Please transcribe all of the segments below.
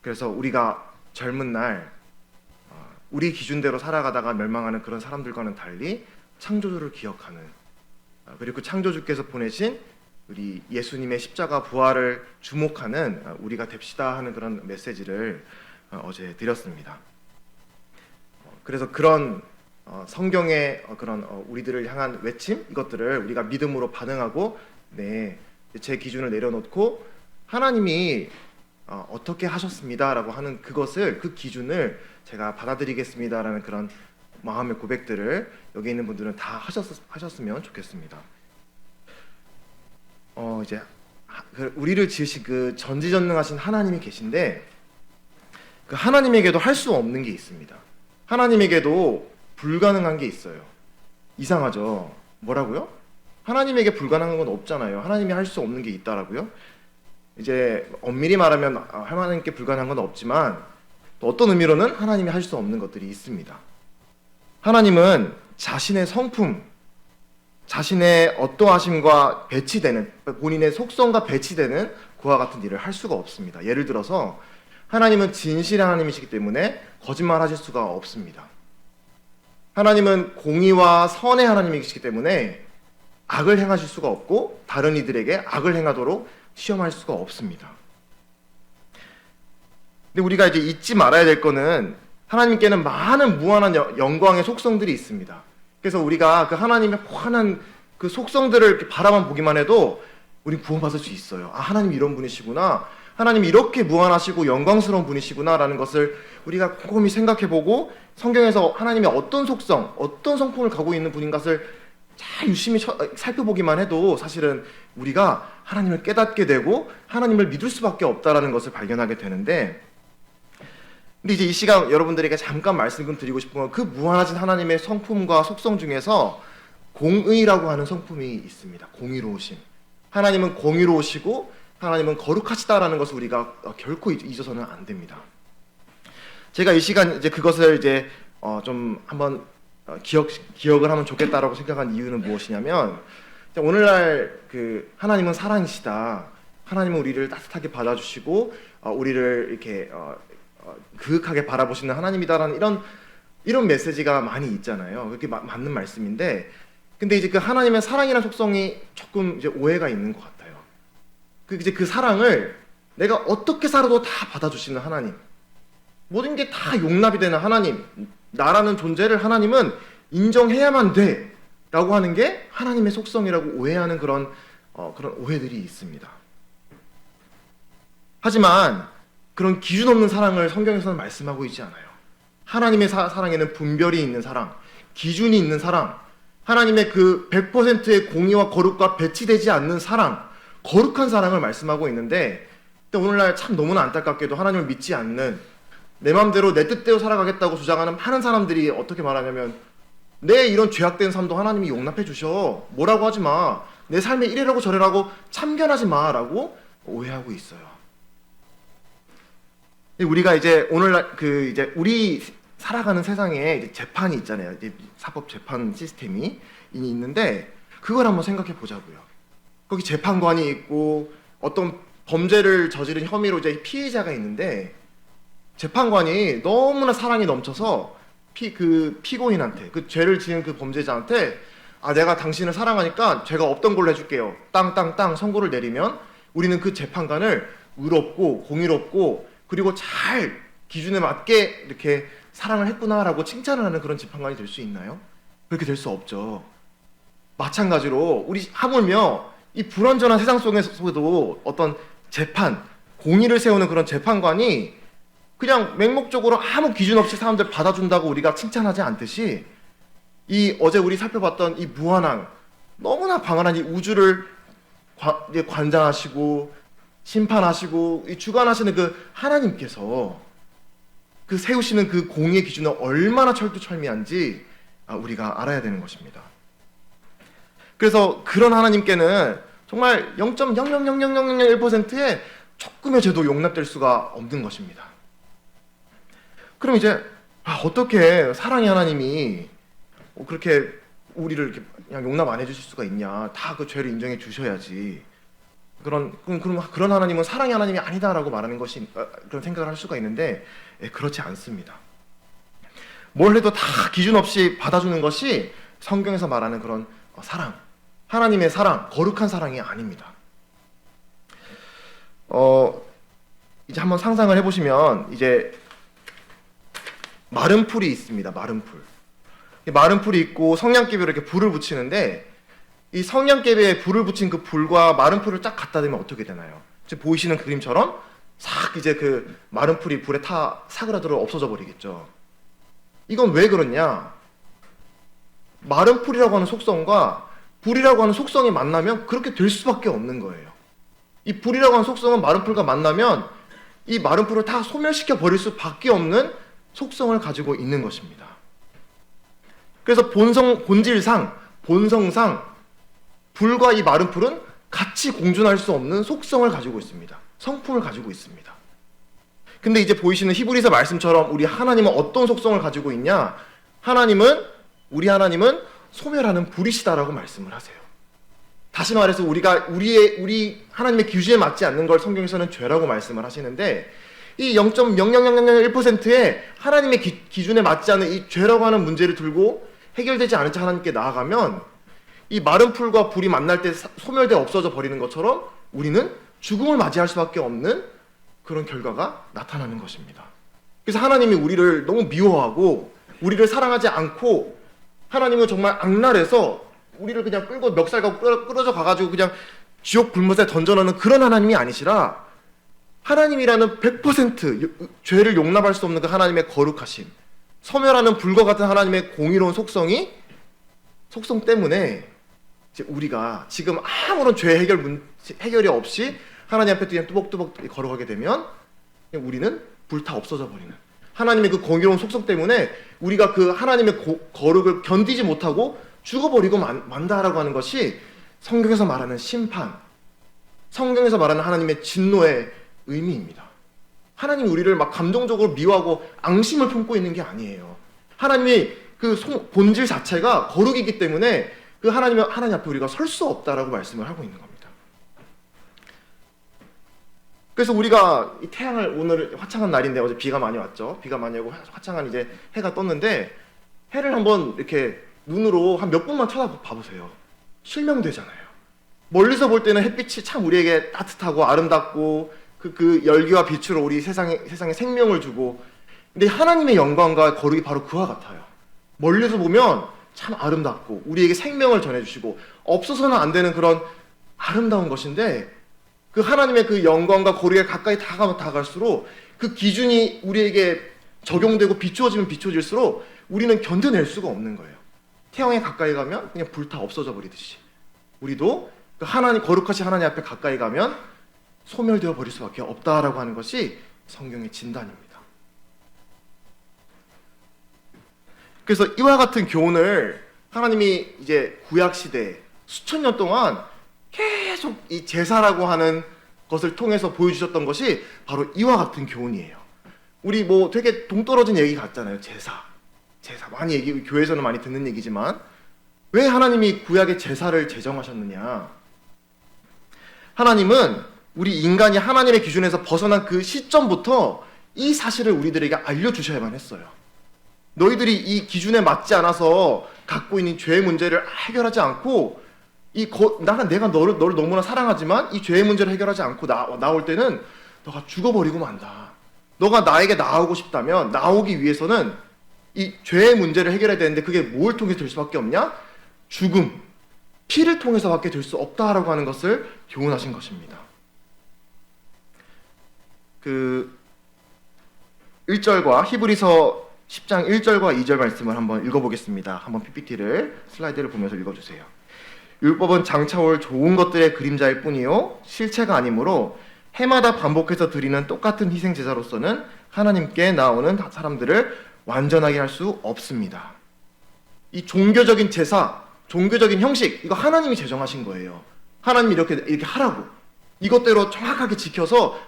그래서 우리가 젊은 날 우리 기준대로 살아가다가 멸망하는 그런 사람들과는 달리 창조주를 기억하는, 그리고 창조주께서 보내신 우리 예수님의 십자가 부활을 주목하는 우리가 됩시다 하는 그런 메시지를 어제 드렸습니다. 그래서 그런 성경의 그런 우리들을 향한 외침, 이것들을 우리가 믿음으로 반응하고, 네, 제 기준을 내려놓고 하나님이 어떻게 하셨습니다라고 하는 그것을, 그 기준을 제가 받아들이겠습니다라는 그런 마음의 고백들을 여기 있는 분들은 다 하셨으면 좋겠습니다. 이제 우리를 지으신 그 전지전능하신 하나님이 계신데, 그 하나님에게도 할 수 없는 게 있습니다. 하나님에게도 불가능한 게 있어요. 이상하죠? 뭐라고요? 하나님에게 불가능한 건 없잖아요. 하나님이 할 수 없는 게 있다라고요? 이제 엄밀히 말하면 하나님께 불가능한 건 없지만, 또 어떤 의미로는 하나님이 할 수 없는 것들이 있습니다. 하나님은 자신의 성품, 자신의 어떠하심과 배치되는, 본인의 속성과 배치되는 그와 같은 일을 할 수가 없습니다. 예를 들어서 하나님은 진실한 하나님이시기 때문에 거짓말하실 수가 없습니다. 하나님은 공의와 선의 하나님이시기 때문에 악을 행하실 수가 없고, 다른 이들에게 악을 행하도록 시험할 수가 없습니다. 근데 우리가 이제 잊지 말아야 될 거는, 하나님께는 많은 무한한 영광의 속성들이 있습니다. 그래서 우리가 그 하나님의 무한한 그 속성들을 이렇게 바라만 보기만 해도 우리 구원받을 수 있어요. 하나님 이런 분이시구나, 하나님 이렇게 무한하시고 영광스러운 분이시구나라는 것을 우리가 곰곰이 생각해보고, 성경에서 하나님의 어떤 속성, 어떤 성품을 갖고 있는 분인 것을 잘 유심히 살펴보기만 해도 사실은 우리가 하나님을 깨닫게 되고 하나님을 믿을 수밖에 없다라는 것을 발견하게 되는데, 근데 이제 이 시간 여러분들에게 잠깐 말씀을 드리고 싶은 건, 그 무한하신 하나님의 성품과 속성 중에서 공의라고 하는 성품이 있습니다. 공의로우심. 하나님은 공의로우시고 하나님은 거룩하시다라는 것을 우리가 결코 잊어서는 안 됩니다. 제가 이 시간 이제 그것을 이제 좀 한번 기억을 하면 좋겠다라고 생각한 이유는 무엇이냐면, 오늘날 그 하나님은 사랑이시다, 하나님은 우리를 따뜻하게 받아주시고 우리를 이렇게 그윽하게 바라보시는 하나님이다라는 이런 메시지가 많이 있잖아요. 그렇게 맞는 말씀인데, 근데 이제 그 하나님의 사랑이라는 속성이 조금 이제 오해가 있는 것 같아요. 이제 그 사랑을 내가 어떻게 살아도 다 받아주시는 하나님, 모든 게 다 용납이 되는 하나님, 나라는 존재를 하나님은 인정해야만 돼 라고 하는 게 하나님의 속성이라고 오해하는 그런 오해들이 있습니다. 하지만 그런 기준 없는 사랑을 성경에서는 말씀하고 있지 않아요. 하나님의 사랑에는 분별이 있는 사랑, 기준이 있는 사랑, 하나님의 그 100%의 공의와 거룩과 배치되지 않는 사랑, 거룩한 사랑을 말씀하고 있는데, 오늘날 참 너무나 안타깝게도 하나님을 믿지 않는, 내 마음대로 내 뜻대로 살아가겠다고 주장하는 많은 사람들이 어떻게 말하냐면, 내 이런 죄악된 삶도 하나님이 용납해 주셔, 뭐라고 하지 마, 내 삶에 이래라고 저래라고 참견하지 마 라고 오해하고 있어요. 우리가 이제 오늘날 이제 우리 살아가는 세상에 이제 재판이 있잖아요. 이제 사법 재판 시스템이 있는데, 그걸 한번 생각해 보자고요. 거기 재판관이 있고 어떤 범죄를 저지른 혐의로 이제 피의자가 있는데, 재판관이 너무나 사랑이 넘쳐서 피고인한테, 그 죄를 지은 그 범죄자한테, 내가 당신을 사랑하니까 죄가 없던 걸로 해줄게요, 땅땅땅 선고를 내리면, 우리는 그 재판관을 의롭고 공의롭고 그리고 잘 기준에 맞게 이렇게 사랑을 했구나라고 칭찬을 하는 그런 재판관이 될 수 있나요? 그렇게 될 수 없죠. 마찬가지로 우리 하물며 이 불완전한 세상 속에서도 어떤 재판, 공의를 세우는 그런 재판관이 그냥 맹목적으로 아무 기준 없이 사람들 받아준다고 우리가 칭찬하지 않듯이, 이 어제 우리 살펴봤던 이 무한한, 너무나 광활한 이 우주를 관장하시고 심판하시고 이 주관하시는 그 하나님께서 그 세우시는 그 공의의 기준은 얼마나 철두철미한지 우리가 알아야 되는 것입니다. 그래서 그런 하나님께는 정말 0.0000001%의 조금의 죄도 용납될 수가 없는 것입니다. 그럼 이제 어떻게 사랑의 하나님이 그렇게 우리를 이렇게 그냥 용납 안 해주실 수가 있냐? 다 그 죄를 인정해 주셔야지. 그런 하나님은 사랑의 하나님이 아니다라고 말하는 것이 그런 생각을 할 수가 있는데 그렇지 않습니다. 뭘 해도 다 기준 없이 받아주는 것이 성경에서 말하는 그런 사랑, 하나님의 사랑, 거룩한 사랑이 아닙니다. 이제 한번 상상을 해보시면 이제 마른 풀이 있습니다. 마른 풀. 마른 풀이 있고 성냥개비로 이렇게 불을 붙이는데 이 성냥개비에 불을 붙인 그 불과 마른 풀을 쫙 갖다 대면 어떻게 되나요? 지금 보이시는 그림처럼 싹 이제 그 마른 풀이 불에 타 사그라들어 없어져 버리겠죠. 이건 왜 그러냐? 마른 풀이라고 하는 속성과 불이라고 하는 속성이 만나면 그렇게 될 수밖에 없는 거예요. 이 불이라고 하는 속성은 마른 풀과 만나면 이 마른 풀을 다 소멸시켜 버릴 수밖에 없는 속성을 가지고 있는 것입니다. 그래서 본성상 불과 이 마른 풀은 같이 공존할 수 없는 속성을 가지고 있습니다. 성품을 가지고 있습니다. 근데 이제 보이시는 히브리서 말씀처럼 우리 하나님은 어떤 속성을 가지고 있냐? 우리 하나님은 소멸하는 불이시다라고 말씀을 하세요. 다시 말해서 우리 하나님의 기준에 맞지 않는 걸 성경에서는 죄라고 말씀을 하시는데 이 0.00001%의 하나님의 기준에 맞지 않는 이 죄라고 하는 문제를 들고 해결되지 않은 채 하나님께 나아가면 이 마른 풀과 불이 만날 때 소멸되어 없어져 버리는 것처럼 우리는 죽음을 맞이할 수밖에 없는 그런 결과가 나타나는 것입니다. 그래서 하나님이 우리를 너무 미워하고 우리를 사랑하지 않고 하나님은 정말 악랄해서 우리를 그냥 끌고 멱살가고 끌어져 가가지고 그냥 지옥 불못에 던져넣는 그런 하나님이 아니시라 하나님이라는 100% 죄를 용납할 수 없는 그 하나님의 거룩하심, 소멸하는 불과 같은 하나님의 공의로운 속성 때문에 이제 우리가 지금 아무런 죄 해결이 없이 하나님 앞에 그냥 뚜벅뚜벅 걸어가게 되면 우리는 불타 없어져 버리는 하나님의 그 공의로운 속성 때문에 우리가 그 하나님의 거룩을 견디지 못하고 죽어버리고 만다라고 하는 것이 성경에서 말하는 심판, 성경에서 말하는 하나님의 진노의 의미입니다. 하나님이 우리를 막 감정적으로 미워하고 앙심을 품고 있는 게 아니에요. 하나님이 그 본질 자체가 거룩이기 때문에 그 하나님 앞에 우리가 설 수 없다라고 말씀을 하고 있는 겁니다. 그래서 우리가 이 태양을 오늘 화창한 날인데 어제 비가 많이 왔죠. 비가 많이 오고 화창한 이제 해가 떴는데 해를 한번 이렇게 눈으로 한 몇 분만 쳐다봐 보세요. 실명되잖아요. 멀리서 볼 때는 햇빛이 참 우리에게 따뜻하고 아름답고 그 열기와 빛으로 우리 세상에 생명을 주고 근데 하나님의 영광과 거룩이 바로 그와 같아요. 멀리서 보면 참 아름답고 우리에게 생명을 전해주시고 없어서는 안 되는 그런 아름다운 것인데 그 하나님의 그 영광과 거룩에 가까이 다가갈수록 그 기준이 우리에게 적용되고 비추어지면 비추어질수록 우리는 견뎌낼 수가 없는 거예요. 태양에 가까이 가면 그냥 불타 없어져 버리듯이 우리도 그 거룩하신 하나님 앞에 가까이 가면 소멸되어 버릴 수밖에 없다라고 하는 것이 성경의 진단입니다. 그래서 이와 같은 교훈을 하나님이 이제 구약 시대 수천 년 동안 계속 이 제사라고 하는 것을 통해서 보여주셨던 것이 바로 이와 같은 교훈이에요. 우리 뭐 되게 동떨어진 얘기 같잖아요. 제사 많이 교회에서는 많이 듣는 얘기지만 왜 하나님이 구약의 제사를 제정하셨느냐? 하나님은 우리 인간이 하나님의 기준에서 벗어난 그 시점부터 이 사실을 우리들에게 알려주셔야만 했어요. 너희들이 이 기준에 맞지 않아서 갖고 있는 죄의 문제를 해결하지 않고 내가 너를 너무나 사랑하지만 이 죄의 문제를 해결하지 않고 나올 때는 너가 죽어버리고 만다. 너가 나에게 나오고 싶다면 나오기 위해서는 이 죄의 문제를 해결해야 되는데 그게 뭘 통해서 될 수밖에 없냐? 죽음, 피를 통해서밖에 될 수 없다라고 하는 것을 교훈하신 것입니다. 그 1절과 히브리서 10장 1절과 2절 말씀을 한번 읽어보겠습니다. 한번 PPT를 슬라이드를 보면서 읽어주세요. 율법은 장차올 좋은 것들의 그림자일 뿐이요 실체가 아니므로 해마다 반복해서 드리는 똑같은 희생 제사로서는 하나님께 나오는 사람들을 완전하게 할 수 없습니다. 이 종교적인 제사, 종교적인 형식 이거 하나님이 제정하신 거예요. 하나님이 이렇게 하라고 이것대로 정확하게 지켜서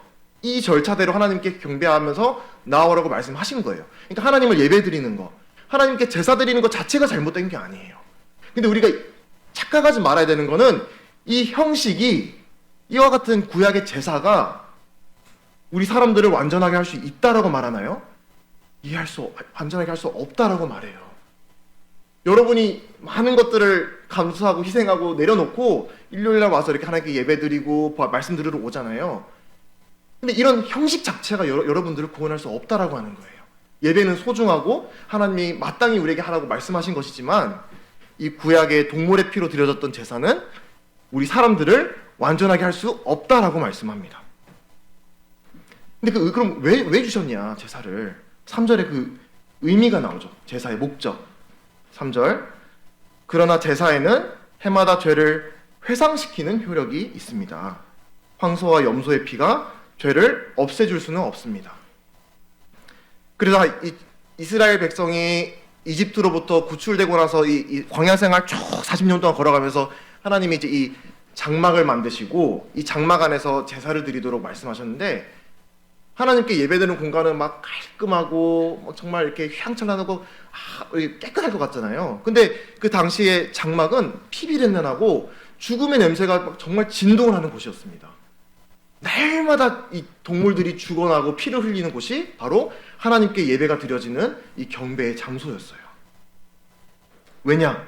이 절차대로 하나님께 경배하면서 나오라고 말씀하신 거예요. 그러니까 하나님을 예배드리는 거, 하나님께 제사 드리는 것 자체가 잘못된 게 아니에요. 근데 우리가 착각하지 말아야 되는 거는 이 형식이 이와 같은 구약의 제사가 우리 사람들을 완전하게 할 수 있다라고 말하나요? 완전하게 할 수 없다라고 말해요. 여러분이 많은 것들을 감수하고 희생하고 내려놓고 일요일날 와서 이렇게 하나님께 예배드리고 말씀드리러 오잖아요. 근데 이런 형식 자체가 여러분들을 구원할 수 없다라고 하는 거예요. 예배는 소중하고 하나님이 마땅히 우리에게 하라고 말씀하신 것이지만 이 구약의 동물의 피로 드려졌던 제사는 우리 사람들을 완전하게 할 수 없다라고 말씀합니다. 근데 그럼 왜 주셨냐 제사를? 3절에 그 의미가 나오죠. 제사의 목적. 3절, 그러나 제사에는 해마다 죄를 회상시키는 효력이 있습니다. 황소와 염소의 피가 죄를 없애줄 수는 없습니다. 그래서 이스라엘 백성이 이집트로부터 구출되고 나서 이 광야 생활 쭉 40년 동안 걸어가면서 하나님이 이제 이 장막을 만드시고 이 장막 안에서 제사를 드리도록 말씀하셨는데, 하나님께 예배드리는 공간은 막 깔끔하고 정말 이렇게 휘황찬란하고 깨끗할 것 같잖아요. 근데 그 당시에 장막은 피비린내나고 죽음의 냄새가 정말 진동을 하는 곳이었습니다. 날마다 이 동물들이 죽어나고 피를 흘리는 곳이 바로 하나님께 예배가 드려지는 이 경배의 장소였어요. 왜냐?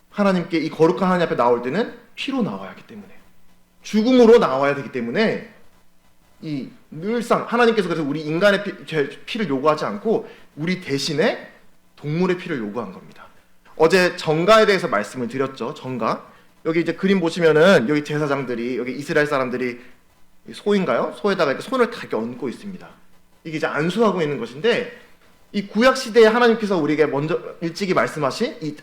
하나님께 이 거룩한 하나님 앞에 나올 때는 피로 나와야 하기 때문에, 죽음으로 나와야 되기 때문에 이 늘상 하나님께서 그래서 우리 인간의 피를 요구하지 않고 우리 대신에 동물의 피를 요구한 겁니다. 어제 정가에 대해서 말씀을 드렸죠. 정가. 여기 이제 그림 보시면은 여기 제사장들이, 여기 이스라엘 사람들이 소인가요? 소에다가 이렇게 손을 다 이렇게 얹고 있습니다. 이게 이제 안수하고 있는 것인데, 이 구약 시대에 하나님께서 우리에게 먼저 일찍이 말씀하신 이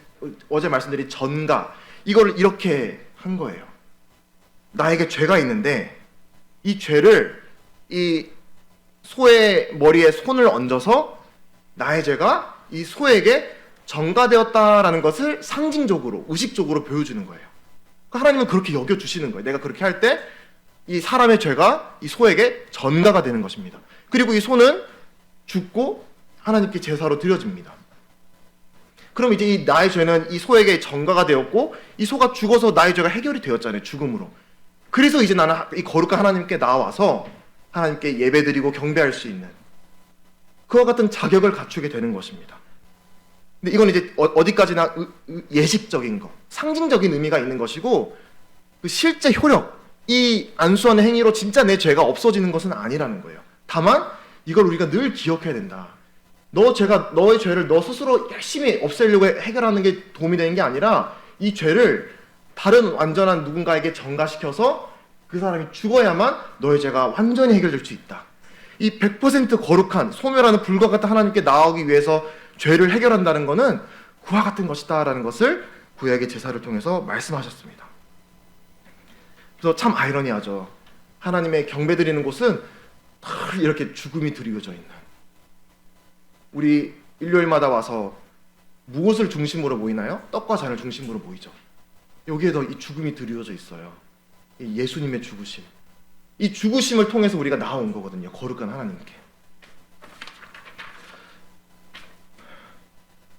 어제 말씀드린 전가, 이거를 이렇게 한 거예요. 나에게 죄가 있는데 이 죄를 이 소의 머리에 손을 얹어서 나의 죄가 이 소에게 전가되었다라는 것을 상징적으로, 의식적으로 보여주는 거예요. 하나님은 그렇게 여겨주시는 거예요. 내가 그렇게 할 때 이 사람의 죄가 이 소에게 전가가 되는 것입니다. 그리고 이 소는 죽고 하나님께 제사로 드려집니다. 그럼 이제 이 나의 죄는 이 소에게 전가가 되었고, 이 소가 죽어서 나의 죄가 해결이 되었잖아요. 죽음으로. 그래서 이제 나는 이 거룩한 하나님께 나와서 하나님께 예배드리고 경배할 수 있는 그와 같은 자격을 갖추게 되는 것입니다. 근데 이건 이제 어디까지나 예식적인 것, 상징적인 의미가 있는 것이고, 그 실제 효력, 이 안수하는 행위로 진짜 내 죄가 없어지는 것은 아니라는 거예요. 다만 이걸 우리가 늘 기억해야 된다. 너의 죄를 너 스스로 열심히 없애려고 해결하는 게 도움이 되는 게 아니라, 이 죄를 다른 완전한 누군가에게 전가시켜서 그 사람이 죽어야만 너의 죄가 완전히 해결될 수 있다. 이 100% 거룩한 소멸하는 불과 같은 하나님께 나아가기 위해서 죄를 해결한다는 것은 그와 같은 것이다 라는 것을 구약의 제사를 통해서 말씀하셨습니다. 그래서 참 아이러니하죠. 하나님의 경배드리는 곳은 이렇게 죽음이 드리워져 있는, 우리 일요일마다 와서 무엇을 중심으로 모이나요? 떡과 잔을 중심으로 모이죠. 여기에도 이 죽음이 드리워져 있어요. 이 예수님의 죽으심, 이 죽으심을 통해서 우리가 나온 거거든요. 거룩한 하나님께.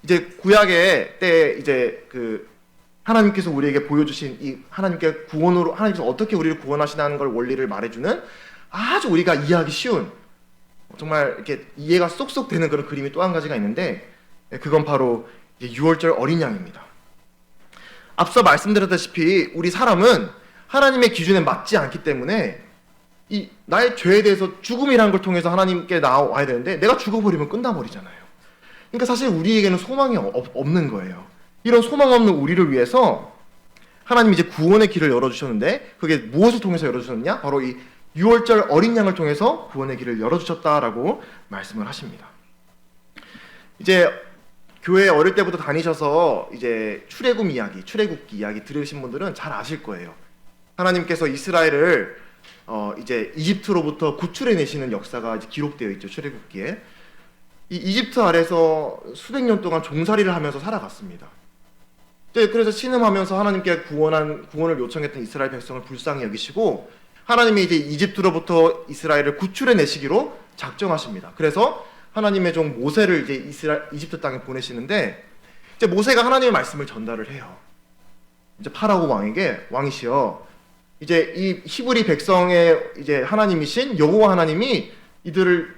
이제 구약의 때 이제 그 하나님께서 우리에게 보여주신 이 하나님께 구원으로, 하나님께서 어떻게 우리를 구원하시다는 걸 원리를 말해주는 아주 우리가 이해하기 쉬운, 정말 이렇게 이해가 쏙쏙 되는 그런 그림이 또 한 가지가 있는데, 그건 바로 유월절 어린 양입니다. 앞서 말씀드렸다시피 우리 사람은 하나님의 기준에 맞지 않기 때문에 이 나의 죄에 대해서 죽음이라는 걸 통해서 하나님께 나와야 되는데, 내가 죽어버리면 끝나버리잖아요. 그러니까 사실 우리에게는 소망이 없는 거예요. 이런 소망 없는 우리를 위해서 하나님이 이제 구원의 길을 열어주셨는데, 그게 무엇을 통해서 열어주셨느냐? 바로 이 유월절 어린 양을 통해서 구원의 길을 열어주셨다라고 말씀을 하십니다. 이제 교회 어릴 때부터 다니셔서 이제 출애굽기 이야기 들으신 분들은 잘 아실 거예요. 하나님께서 이스라엘을 이제 이집트로부터 구출해 내시는 역사가 이제 기록되어 있죠. 출애굽기에. 이 이집트 아래서 수백 년 동안 종살이를 하면서 살아갔습니다. 그래서 신음하면서 하나님께 구원을 요청했던 이스라엘 백성을 불쌍히 여기시고, 하나님이 이제 이집트로부터 이스라엘을 구출해 내시기로 작정하십니다. 그래서 하나님의 종 모세를 이제 이집트 땅에 보내시는데, 이제 모세가 하나님의 말씀을 전달을 해요. 이제 파라오 왕이시여, 이제 이 히브리 백성의 이제 하나님이신 여호와 하나님이 이들을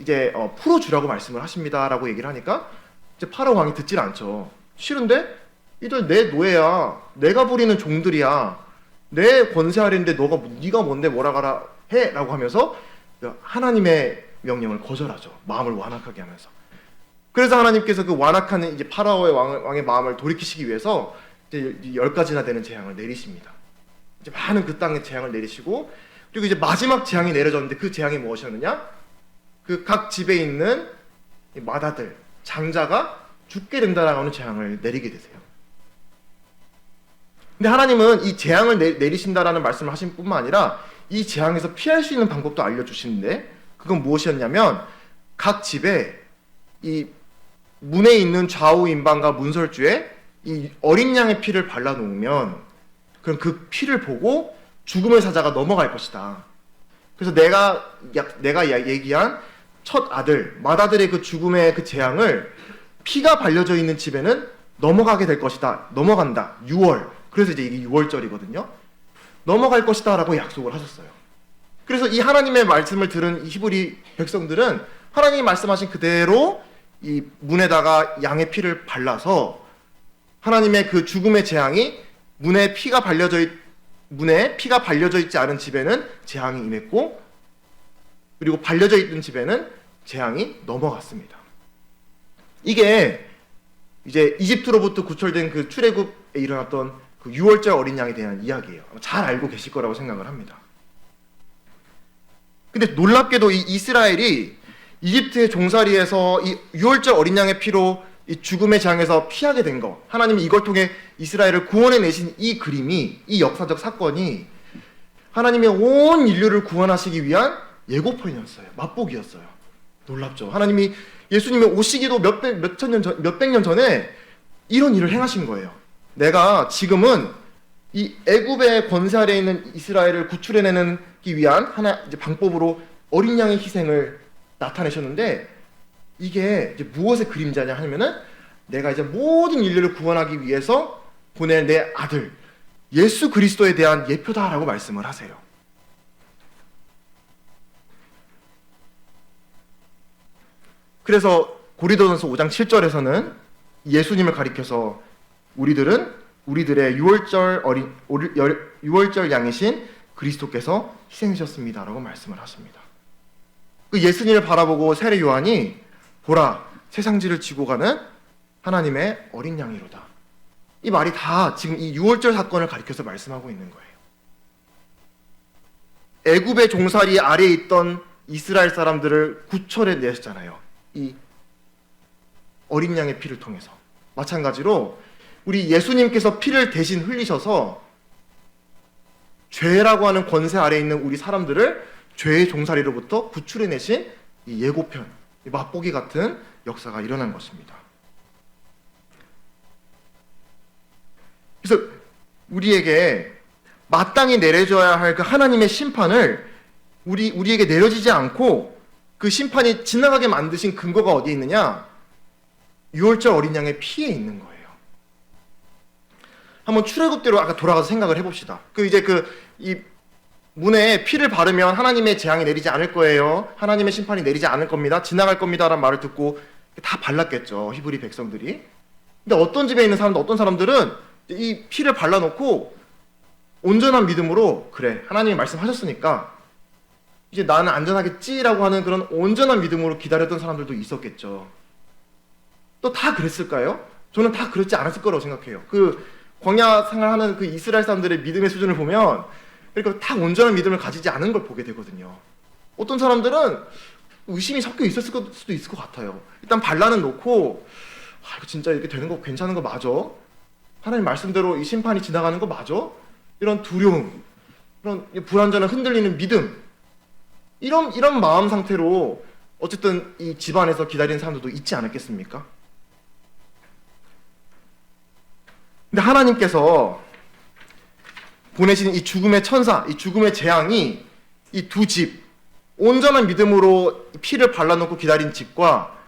이제 풀어주라고 말씀을 하십니다라고 얘기를 하니까 이제 파라오 왕이 듣질 않죠. 싫은데 이들 내 노예야, 내가 부리는 종들이야, 내 권세 아래인데 네가 뭔데 뭐라 가라 해라고 하면서 하나님의 명령을 거절하죠. 마음을 완악하게 하면서. 그래서 하나님께서 그 완악한 이제 파라오의 왕의 마음을 돌이키시기 위해서 이제 10가지나 되는 재앙을 내리십니다. 이제 많은 그 땅에 재앙을 내리시고, 그리고 이제 마지막 재앙이 내려졌는데 그 재앙이 무엇이었느냐? 그 각 집에 있는 마다들, 장자가 죽게 된다라고 하는 재앙을 내리게 되세요. 근데 하나님은 이 재앙을 내리신다라는 말씀을 하신 뿐만 아니라 이 재앙에서 피할 수 있는 방법도 알려주시는데, 그건 무엇이었냐면 각 집에 이 문에 있는 좌우 인방과 문설주에 이 어린 양의 피를 발라놓으면 그럼 그 피를 보고 죽음의 사자가 넘어갈 것이다. 그래서 내가 얘기한 첫 아들, 맏아들의 그 죽음의 그 재앙을 피가 발려져 있는 집에는 넘어가게 될 것이다. 넘어간다. 6월. 그래서 이제 이게 6월절이거든요. 넘어갈 것이다 라고 약속을 하셨어요. 그래서 이 하나님의 말씀을 들은 이 히브리 백성들은 하나님이 말씀하신 그대로 이 문에다가 양의 피를 발라서 하나님의 그 죽음의 재앙이 문에 피가 발려져 있지 않은 집에는 재앙이 임했고, 그리고 발려져 있는 집에는 재앙이 넘어갔습니다. 이게 이제 이집트로부터 구출된 그 출애굽에 일어났던 그 6월절 어린 양에 대한 이야기예요. 잘 알고 계실 거라고 생각을 합니다. 근데 놀랍게도 이 이스라엘이 이집트의 종살이에서 이 6월절 어린 양의 피로 이 죽음의 재앙에서 피하게 된 거, 하나님이 이걸 통해 이스라엘을 구원해 내신 이 그림이, 이 역사적 사건이 하나님의 온 인류를 구원하시기 위한 예고편이었어요. 맛보기였어요. 놀랍죠. 하나님이 예수님이 오시기도 몇백 년 전에 이런 일을 행하신 거예요. 내가 지금은 이 애굽의 권세 아래에 있는 이스라엘을 구출해내기 위한 하나 이제 방법으로 어린 양의 희생을 나타내셨는데, 이게 이제 무엇의 그림자냐 하면은 내가 이제 모든 인류를 구원하기 위해서 보낼 내 아들 예수 그리스도에 대한 예표다라고 말씀을 하세요. 그래서 고린도전서 5장 7절에서는 예수님을 가리켜서 우리들의 6월절 양이신 그리스도께서 희생하셨습니다라고 말씀을 하십니다. 그 예수님을 바라보고 세례 요한이 보라 세상지를 지고 가는 하나님의 어린 양이로다. 이 말이 다 지금 이 6월절 사건을 가리켜서 말씀하고 있는 거예요. 애굽의 종살이 아래에 있던 이스라엘 사람들을 구출해 내셨잖아요. 이 어린 양의 피를 통해서. 마찬가지로 우리 예수님께서 피를 대신 흘리셔서 죄라고 하는 권세 아래에 있는 우리 사람들을 죄의 종살이로부터 구출해내신 이 예고편, 이 맛보기 같은 역사가 일어난 것입니다. 그래서 우리에게 마땅히 내려져야 할 그 하나님의 심판을 우리에게 내려지지 않고 그 심판이 지나가게 만드신 근거가 어디에 있느냐? 6월절 어린 양의 피에 있는 거예요. 한번 출애굽대로 아까 돌아가서 생각을 해봅시다. 이 문에 피를 바르면 하나님의 재앙이 내리지 않을 거예요. 하나님의 심판이 내리지 않을 겁니다. 지나갈 겁니다라는 말을 듣고 다 발랐겠죠. 히브리 백성들이. 근데 어떤 집에 있는 사람들, 어떤 사람들은 이 피를 발라놓고 온전한 믿음으로 그래 하나님이 말씀하셨으니까 이제 나는 안전하겠지라고 하는 그런 온전한 믿음으로 기다렸던 사람들도 있었겠죠. 또 다 그랬을까요? 저는 다 그렇지 않았을 거라고 생각해요. 그 광야 생활하는 그 이스라엘 사람들의 믿음의 수준을 보면 그러니까 다 온전한 믿음을 가지지 않은 걸 보게 되거든요. 어떤 사람들은 의심이 섞여 있었을 수도 있을 것 같아요. 일단 반란은 놓고 이거 진짜 이렇게 되는 거 괜찮은 거 맞아? 하나님 말씀대로 이 심판이 지나가는 거 맞아? 이런 두려움, 이런 불완전한 흔들리는 믿음, 이런 마음 상태로 어쨌든 이 집안에서 기다리는 사람들도 있지 않았겠습니까? 근데 하나님께서 보내신 이 죽음의 천사, 이 죽음의 재앙이 이 두 집, 온전한 믿음으로 피를 발라놓고 기다린 집과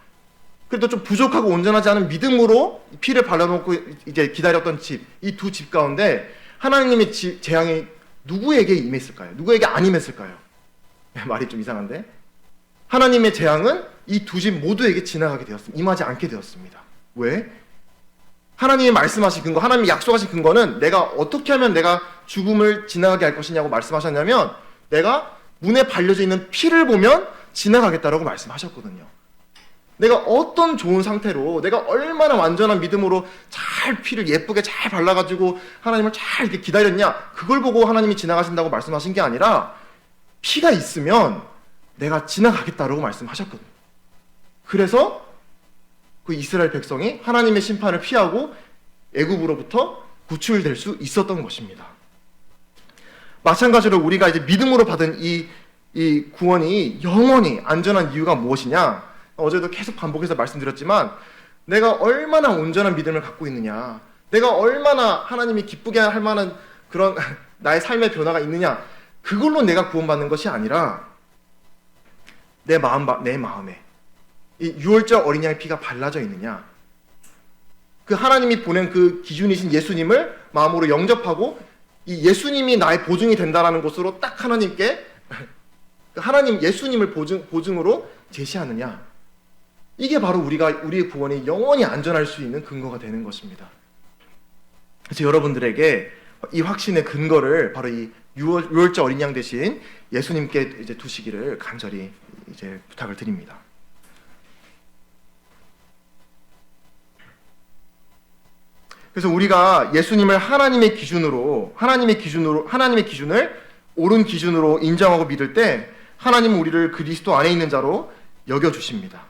그래도 좀 부족하고 온전하지 않은 믿음으로 피를 발라놓고 이제 기다렸던 집, 이 두 집 가운데 하나님의 재앙이 누구에게 임했을까요? 누구에게 안 임했을까요? 말이 좀 이상한데, 하나님의 재앙은 이 두 집 모두에게 지나가게 되었습니다. 임하지 않게 되었습니다. 왜? 하나님이 말씀하신 근거, 하나님이 약속하신 근거는 내가 어떻게 하면 내가 죽음을 지나가게 할 것이냐고 말씀하셨냐면, 내가 문에 발려져 있는 피를 보면 지나가겠다라고 말씀하셨거든요. 내가 어떤 좋은 상태로, 내가 얼마나 완전한 믿음으로 잘 피를 예쁘게 잘 발라가지고 하나님을 잘 이렇게 기다렸냐, 그걸 보고 하나님이 지나가신다고 말씀하신 게 아니라, 피가 있으면 내가 지나가겠다라고 말씀하셨거든요. 그래서 그 이스라엘 백성이 하나님의 심판을 피하고 애굽으로부터 구출될 수 있었던 것입니다. 마찬가지로 우리가 이제 믿음으로 받은 이 구원이 영원히 안전한 이유가 무엇이냐? 어제도 계속 반복해서 말씀드렸지만, 내가 얼마나 온전한 믿음을 갖고 있느냐, 내가 얼마나 하나님이 기쁘게 할 만한 그런 나의 삶의 변화가 있느냐, 그걸로 내가 구원받는 것이 아니라 내 마음에 이 유월절 어린 양의 피가 발라져 있느냐, 그 하나님이 보낸 그 기준이신 예수님을 마음으로 영접하고 이 예수님이 나의 보증이 된다라는 것으로 딱 하나님께 하나님 예수님을 보증으로 제시하느냐, 이게 바로 우리의 구원이 영원히 안전할 수 있는 근거가 되는 것입니다. 그래서 여러분들에게 이 확신의 근거를 바로 이 유월절 어린 양 대신 예수님께 이제 두시기를 간절히 이제 부탁을 드립니다. 그래서 우리가 예수님을 하나님의 기준을 옳은 기준으로 인정하고 믿을 때 하나님은 우리를 그리스도 안에 있는 자로 여겨주십니다.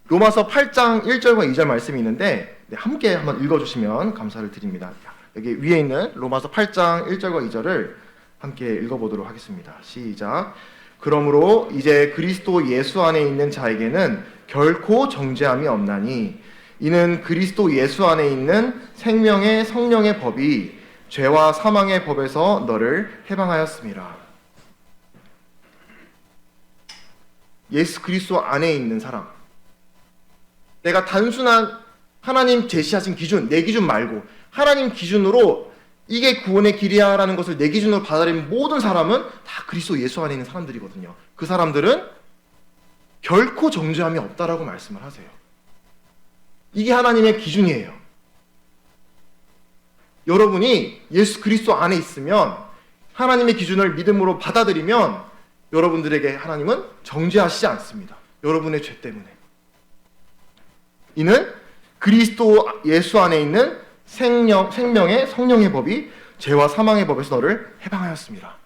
로마서 8장 1절과 2절 말씀이 있는데 함께 한번 읽어주시면 감사를 드립니다. 여기 위에 있는 로마서 8장 1절과 2절을 함께 읽어보도록 하겠습니다. 시작. 그러므로 이제 그리스도 예수 안에 있는 자에게는 결코 정죄함이 없나니 이는 그리스도 예수 안에 있는 생명의 성령의 법이 죄와 사망의 법에서 너를 해방하였음이라. 예수 그리스도 안에 있는 사람, 내가 단순한 하나님 제시하신 기준, 내 기준 말고 하나님 기준으로 이게 구원의 길이야라는 것을 내 기준으로 받아들인 모든 사람은 다 그리스도 예수 안에 있는 사람들이거든요. 그 사람들은 결코 정죄함이 없다라고 말씀을 하세요. 이게 하나님의 기준이에요. 여러분이 예수 그리스도 안에 있으면, 하나님의 기준을 믿음으로 받아들이면 여러분들에게 하나님은 정죄하시지 않습니다. 여러분의 죄 때문에. 이는 그리스도 예수 안에 있는 생명의 성령의 법이 죄와 사망의 법에서 너를 해방하였습니다.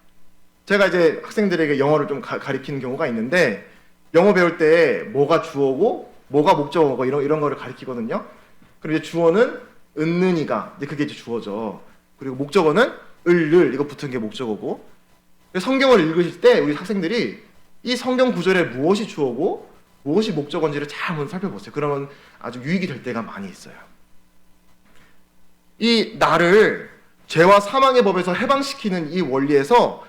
제가 이제 학생들에게 영어를 좀 가리키는 경우가 있는데, 영어 배울 때 뭐가 주어고 뭐가 목적어고 이런 거를 가리키거든요. 그리고 이제 주어는 은는이가, 이제 그게 이제 주어죠. 그리고 목적어는 을을, 이거 붙은 게 목적어고. 성경을 읽으실 때 우리 학생들이 이 성경 구절에 무엇이 주어고 무엇이 목적어인지를 잘 한번 살펴보세요. 그러면 아주 유익이 될 때가 많이 있어요. 이 나를 죄와 사망의 법에서 해방시키는 이 원리에서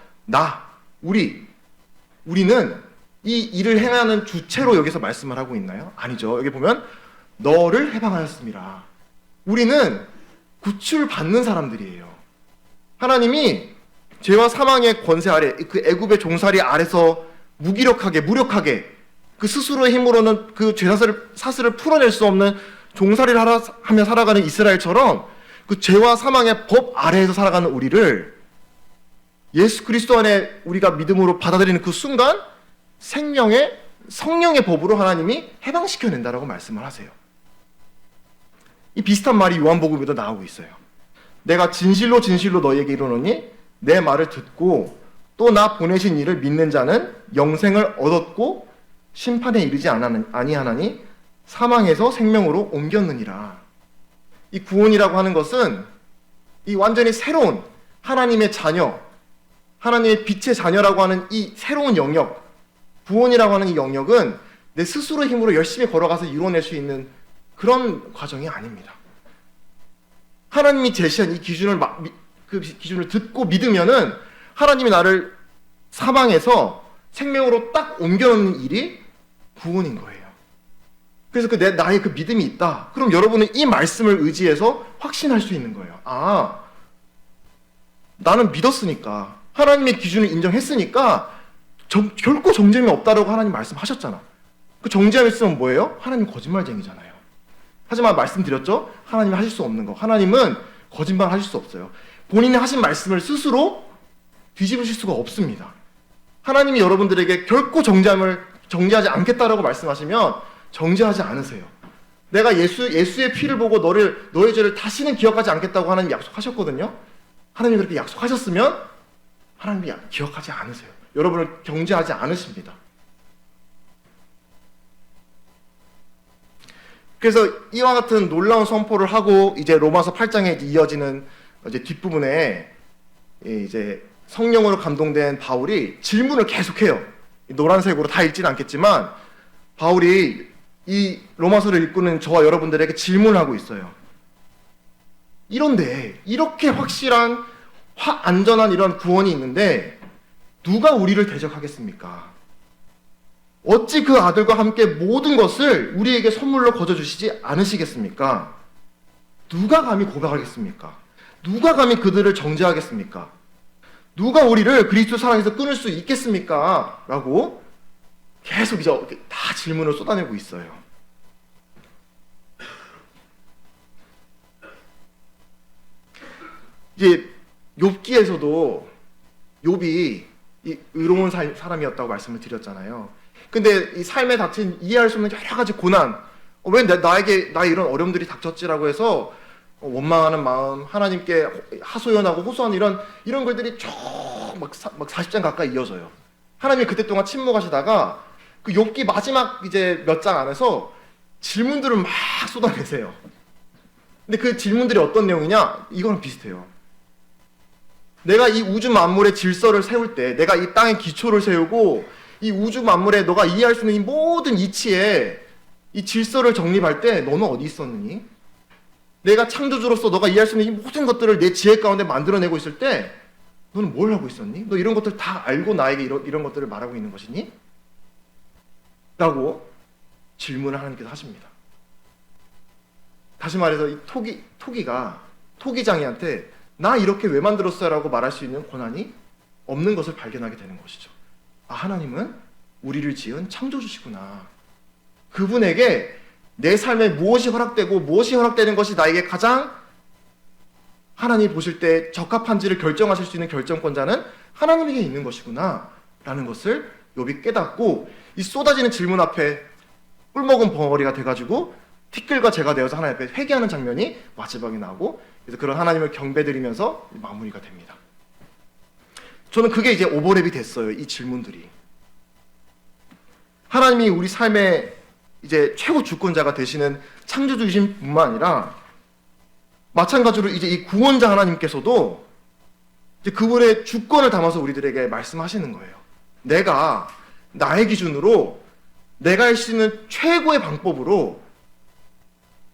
우리는 이 일을 행하는 주체로 여기서 말씀을 하고 있나요? 아니죠. 여기 보면 너를 해방하였습니다. 우리는 구출받는 사람들이에요. 하나님이 죄와 사망의 권세 아래, 그 애굽의 종살이 아래서 무력하게 그 스스로의 힘으로는 그 사슬을 풀어낼 수 없는 종살이를 하며 살아가는 이스라엘처럼 그 죄와 사망의 법 아래에서 살아가는 우리를 예수 그리스도 안에 우리가 믿음으로 받아들이는 그 순간 생명의 성령의 법으로 하나님이 해방시켜낸다라고 말씀을 하세요. 이 비슷한 말이 요한복음에도 나오고 있어요. 내가 진실로 너희에게 이르노니 내 말을 듣고 또 나 보내신 이를 믿는 자는 영생을 얻었고 심판에 이르지 아니하나니 사망에서 생명으로 옮겼느니라. 이 구원이라고 하는 것은 이 완전히 새로운 하나님의 자녀, 하나님의 빛의 자녀라고 하는 이 새로운 영역, 구원이라고 하는 이 영역은 내 스스로의 힘으로 열심히 걸어가서 이뤄낼 수 있는 그런 과정이 아닙니다. 하나님이 제시한 이 그 기준을 듣고 믿으면은 하나님이 나를 사망에서 생명으로 딱 옮겨놓는 일이 구원인 거예요. 그래서 나의 그 믿음이 있다. 그럼 여러분은 이 말씀을 의지해서 확신할 수 있는 거예요. 나는 믿었으니까, 하나님의 기준을 인정했으니까 결코 정죄함이 없다라고 하나님 말씀하셨잖아. 그 정죄함이 있으면 뭐예요? 하나님 거짓말쟁이잖아요. 하지만 말씀드렸죠? 하나님이 하실 수 없는 거. 하나님은 거짓말 하실 수 없어요. 본인이 하신 말씀을 스스로 뒤집으실 수가 없습니다. 하나님이 여러분들에게 결코 정죄하지 않겠다라고 말씀하시면 정죄하지 않으세요. 내가 예수의 피를 보고 너의 죄를 다시는 기억하지 않겠다고 하나님 약속하셨거든요. 하나님이 그렇게 약속하셨으면 하나님이 기억하지 않으세요. 여러분을 정죄하지 않으십니다. 그래서 이와 같은 놀라운 선포를 하고 이제 로마서 8장에 이어지는 이제 뒷부분에 이제 성령으로 감동된 바울이 질문을 계속해요. 노란색으로 다 읽지는 않겠지만 바울이 이 로마서를 읽고는 저와 여러분들에게 질문을 하고 있어요. 이런데 이렇게 확실한 안전한 이런 구원이 있는데 누가 우리를 대적하겠습니까? 어찌 그 아들과 함께 모든 것을 우리에게 선물로 거저주시지 않으시겠습니까? 누가 감히 고백하겠습니까? 누가 감히 그들을 정죄하겠습니까? 누가 우리를 그리스도 사랑에서 끊을 수 있겠습니까? 라고 계속 이제 다 질문을 쏟아내고 있어요. 이제 욥기에서도 욥이 이 의로운 사람이었다고 말씀을 드렸잖아요. 근데 이 삶에 닥친 이해할 수 없는 여러 가지 고난, 왜 나에게 이런 어려움들이 닥쳤지라고 해서 원망하는 마음, 하나님께 하소연하고 호소하는 이런 글들이 쭉 막 40장 가까이 이어져요. 하나님이 그때 동안 침묵하시다가 그 욥기 마지막 이제 몇 장 안에서 질문들을 막 쏟아내세요. 근데 그 질문들이 어떤 내용이냐? 이거랑 비슷해요. 내가 이 우주 만물의 질서를 세울 때, 내가 이 땅의 기초를 세우고 이 우주 만물에 너가 이해할 수 있는 이 모든 이치에 이 질서를 정립할 때 너는 어디 있었느니? 내가 창조주로서 너가 이해할 수 있는 이 모든 것들을 내 지혜 가운데 만들어내고 있을 때 너는 뭘 하고 있었니? 너 이런 것들 다 알고 나에게 이런 것들을 말하고 있는 것이니? 라고 질문을 하나님께서 하십니다. 다시 말해서 이 토기장이한테 나 이렇게 왜 만들었어요? 라고 말할 수 있는 권한이 없는 것을 발견하게 되는 것이죠. 아, 하나님은 우리를 지은 창조주시구나. 그분에게 내 삶에 무엇이 허락되고 무엇이 허락되는 것이 나에게 가장 하나님 보실 때 적합한지를 결정하실 수 있는 결정권자는 하나님에게 있는 것이구나 라는 것을 욥이 깨닫고 이 쏟아지는 질문 앞에 꿀먹은 벙어리가 돼가지고 티끌과 재가 되어서 하나님 앞에 회개하는 장면이 마지막에 나오고, 그래서 그런 하나님을 경배드리면서 마무리가 됩니다. 저는 그게 이제 오버랩이 됐어요. 이 질문들이. 하나님이 우리 삶의 이제 최고 주권자가 되시는 창조주이신 뿐만 아니라 마찬가지로 이제 이 구원자 하나님께서도 이제 그분의 주권을 담아서 우리들에게 말씀하시는 거예요. 내가 나의 기준으로 내가 할 수 있는 최고의 방법으로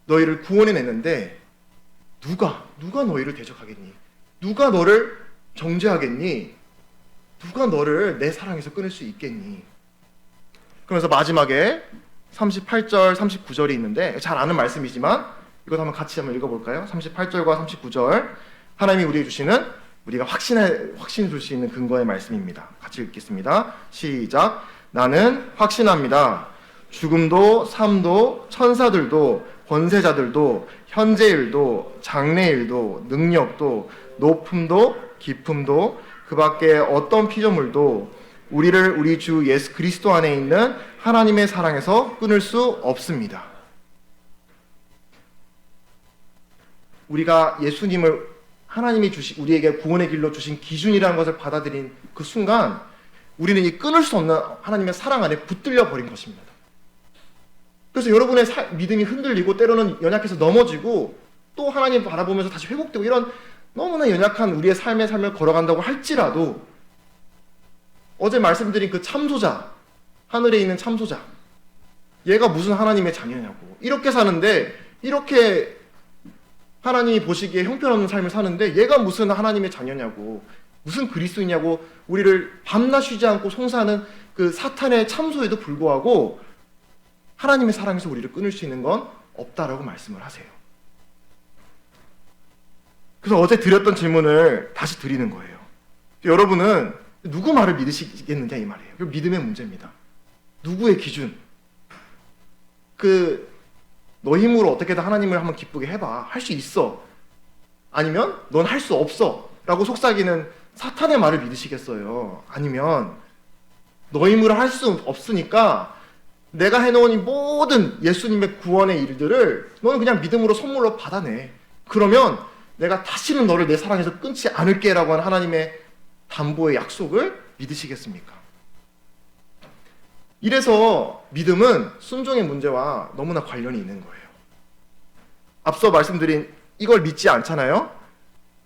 너희를 구원해냈는데 누가 너희를 대적하겠니? 누가 너를 정죄하겠니? 누가 너를 내 사랑에서 끊을 수 있겠니? 그러면서 마지막에 38절, 39절이 있는데 잘 아는 말씀이지만 이것 한번 같이 읽어볼까요? 38절과 39절 하나님이 우리에게 주시는 우리가 확신 줄 수 있는 근거의 말씀입니다. 같이 읽겠습니다. 시작. 나는 확신합니다. 죽음도 삶도 천사들도 권세자들도 현재일도 장래일도 능력도 높음도 깊음도 그 밖에 어떤 피조물도 우리를 우리 주 예수 그리스도 안에 있는 하나님의 사랑에서 끊을 수 없습니다. 우리가 예수님을 하나님이 우리에게 구원의 길로 주신 기준이라는 것을 받아들인 그 순간 우리는 이 끊을 수 없는 하나님의 사랑 안에 붙들려 버린 것입니다. 그래서 여러분의 믿음이 흔들리고 때로는 연약해서 넘어지고 또 하나님 바라보면서 다시 회복되고 이런 너무나 연약한 우리의 삶을 걸어간다고 할지라도 어제 말씀드린 그 참소자, 하늘에 있는 참소자, 얘가 무슨 하나님의 자녀냐고, 이렇게 사는데 이렇게 하나님이 보시기에 형편없는 삶을 사는데 얘가 무슨 하나님의 자녀냐고, 무슨 그리스도이냐고 우리를 밤낮 쉬지 않고 송사하는 그 사탄의 참소에도 불구하고 하나님의 사랑에서 우리를 끊을 수 있는 건 없다라고 말씀을 하세요. 그래서 어제 드렸던 질문을 다시 드리는 거예요. 여러분은 누구 말을 믿으시겠느냐 이 말이에요. 그 믿음의 문제입니다. 누구의 기준? 너 힘으로 어떻게든 하나님을 한번 기쁘게 해봐. 할 수 있어. 아니면 넌 할 수 없어. 라고 속삭이는 사탄의 말을 믿으시겠어요? 아니면 너 힘으로 할 수 없으니까 내가 해놓은 이 모든 예수님의 구원의 일들을 너는 그냥 믿음으로 선물로 받아내. 그러면 내가 다시는 너를 내 사랑에서 끊지 않을게 라고 하는 하나님의 담보의 약속을 믿으시겠습니까? 이래서 믿음은 순종의 문제와 너무나 관련이 있는 거예요. 앞서 말씀드린 이걸 믿지 않잖아요?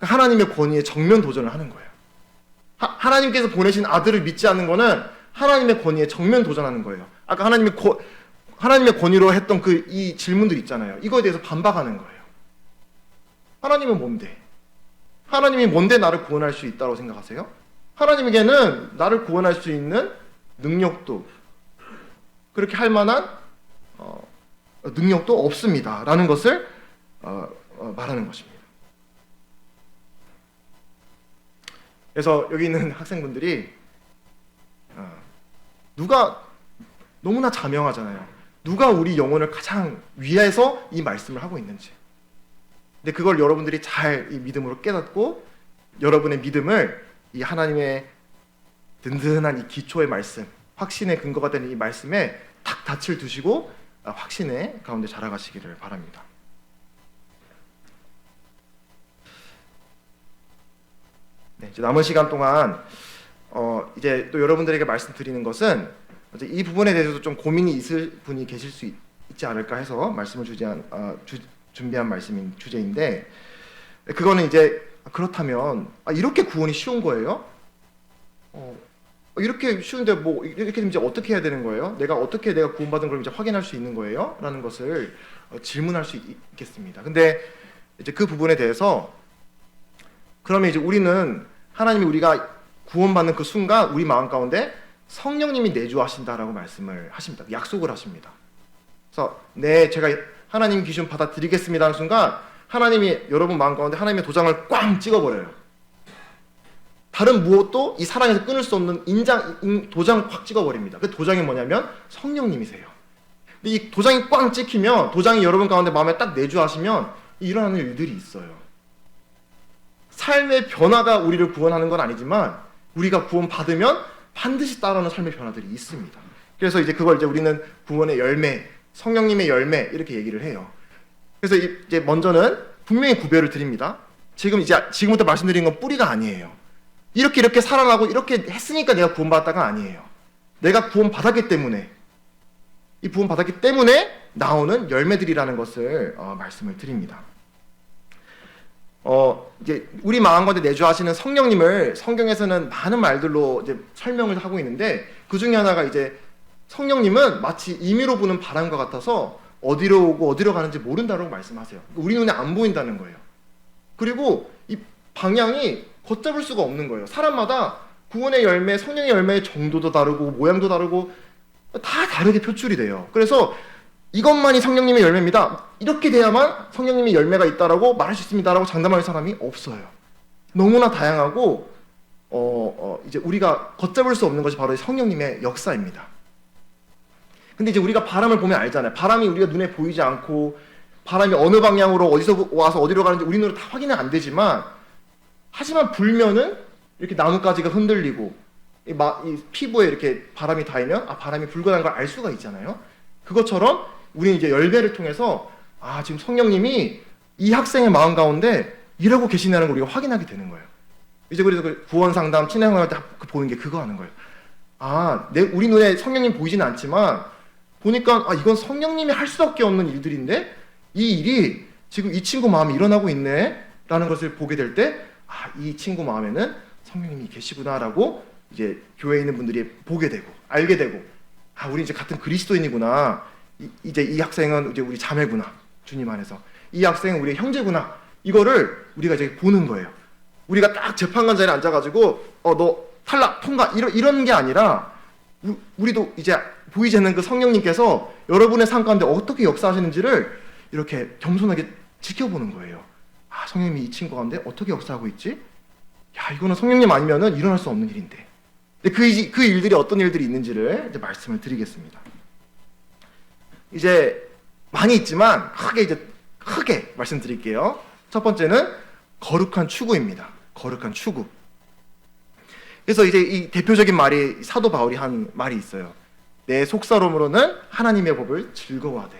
하나님의 권위에 정면 도전을 하는 거예요. 하나님께서 보내신 아들을 믿지 않는 거는 하나님의 권위에 정면 도전하는 거예요. 아까 하나님의 권위로 했던 이 질문들 있잖아요. 이거에 대해서 반박하는 거예요. 하나님은 뭔데? 하나님이 뭔데 나를 구원할 수 있다고 생각하세요? 하나님에게는 나를 구원할 수 있는 능력도 그렇게 할 만한 능력도 없습니다. 라는 것을 말하는 것입니다. 그래서 여기 있는 학생분들이 누가 너무나 자명하잖아요. 누가 우리 영혼을 가장 위해서 이 말씀을 하고 있는지. 근데 그걸 여러분들이 잘 이 믿음으로 깨닫고 여러분의 믿음을 이 하나님의 든든한 이 기초의 말씀, 확신의 근거가 되는 이 말씀에 탁 닻을 두시고 확신의 가운데 자라가시기를 바랍니다. 네, 이제 남은 시간 동안 이제 또 여러분들에게 말씀드리는 것은 이제 이 부분에 대해서도 좀 고민이 있을 분이 계실 수 있지 않을까 해서 말씀을 준비한 말씀인 주제인데, 그거는 이제 그렇다면 이렇게 구원이 쉬운 거예요? 이렇게 쉬운데 뭐 이렇게 되면 이제 어떻게 해야 되는 거예요? 내가 구원받은 걸 이제 확인할 수 있는 거예요? 라는 것을 질문할 수 있겠습니다. 근데 이제 그 부분에 대해서 그러면 이제 우리는 하나님이 우리가 구원받는 그 순간 우리 마음 가운데 성령님이 내주하신다라고 말씀을 하십니다. 약속을 하십니다. 그래서 제가 하나님 기준 받아들이겠습니다 하는 순간 하나님이 여러분 마음 가운데 하나님의 도장을 꽝 찍어버려요. 다른 무엇도 이 사랑에서 끊을 수 없는 도장을 꽉 찍어버립니다. 그 도장이 뭐냐면 성령님이세요. 근데 이 도장이 꽝 찍히면, 도장이 여러분 가운데 마음에 딱 내주하시면 일어나는 일들이 있어요. 삶의 변화가 우리를 구원하는 건 아니지만 우리가 구원받으면 반드시 따라오는 삶의 변화들이 있습니다. 그래서 이제 그걸 이제 우리는 구원의 열매, 성령님의 열매 이렇게 얘기를 해요. 그래서 이제 먼저는 분명히 구별을 드립니다. 지금부터 말씀드린 건 뿌리가 아니에요. 이렇게 살아나고 이렇게 했으니까 내가 구원받았다가 아니에요. 내가 구원받았기 때문에, 이 구원받았기 때문에 나오는 열매들이라는 것을 말씀을 드립니다. 이제 우리 마음 가운데 내주하시는 성령님을 성경에서는 많은 말들로 이제 설명을 하고 있는데, 그 중에 하나가 이제 성령님은 마치 임의로 부는 바람과 같아서 어디로 오고 어디로 가는지 모른다고 말씀하세요. 우리 눈에 안 보인다는 거예요. 그리고 이 방향이 걷잡을 수가 없는 거예요. 사람마다 구원의 열매, 성령의 열매의 정도도 다르고 모양도 다르고 다 다르게 표출이 돼요. 그래서 이것만이 성령님의 열매입니다, 이렇게 돼야만 성령님의 열매가 있다라고 말할 수 있습니다라고 장담할 사람이 없어요. 너무나 다양하고 이제 우리가 걷잡을 수 없는 것이 바로 성령님의 역사입니다. 근데 이제 우리가 바람을 보면 알잖아요. 바람이 우리가 눈에 보이지 않고 바람이 어느 방향으로 어디서 와서 어디로 가는지 우리 눈으로 다 확인은 안 되지만, 하지만 불면은 이렇게 나뭇가지가 흔들리고 이 피부에 이렇게 바람이 닿으면 바람이 불거난 걸 알 수가 있잖아요. 그것처럼 우리는 이제 열매를 통해서 지금 성령님이 이 학생의 마음 가운데 일하고 계시다는 걸 우리가 확인하게 되는 거예요. 이제 그래서 그 구원 상담, 친해 상담할 때 보이는 게 그거 하는 거예요. 우리 눈에 성령님 보이지는 않지만 보니까 이건 성령님이 할 수밖에 없는 일들인데 이 일이 지금 이 친구 마음에 일어나고 있네 라는 것을 보게 될 때 이 친구 마음에는 성령님이 계시구나라고 이제 교회에 있는 분들이 보게 되고 알게 되고, 우리 이제 같은 그리스도인이구나, 이제 이 학생은 이제 우리 자매구나, 주님 안에서 이 학생은 우리의 형제구나, 이거를 우리가 이제 보는 거예요. 우리가 딱 재판관 자리에 앉아가지고 너 탈락 통과 이런 게 아니라 우리도 이제 보이지 않는 그 성령님께서 여러분의 삶 가운데 어떻게 역사하시는지를 이렇게 겸손하게 지켜보는 거예요. 성령님이 이 친구 가운데 어떻게 역사하고 있지? 야, 이거는 성령님 아니면은 일어날 수 없는 일인데. 근데 그 일들이 어떤 일들이 있는지를 이제 말씀을 드리겠습니다. 이제 많이 있지만 크게 말씀드릴게요. 첫 번째는 거룩한 추구입니다. 거룩한 추구. 그래서 이제 이 대표적인 말이 사도 바울이 한 말이 있어요. 내 속사람으로는 하나님의 법을 즐거워하되.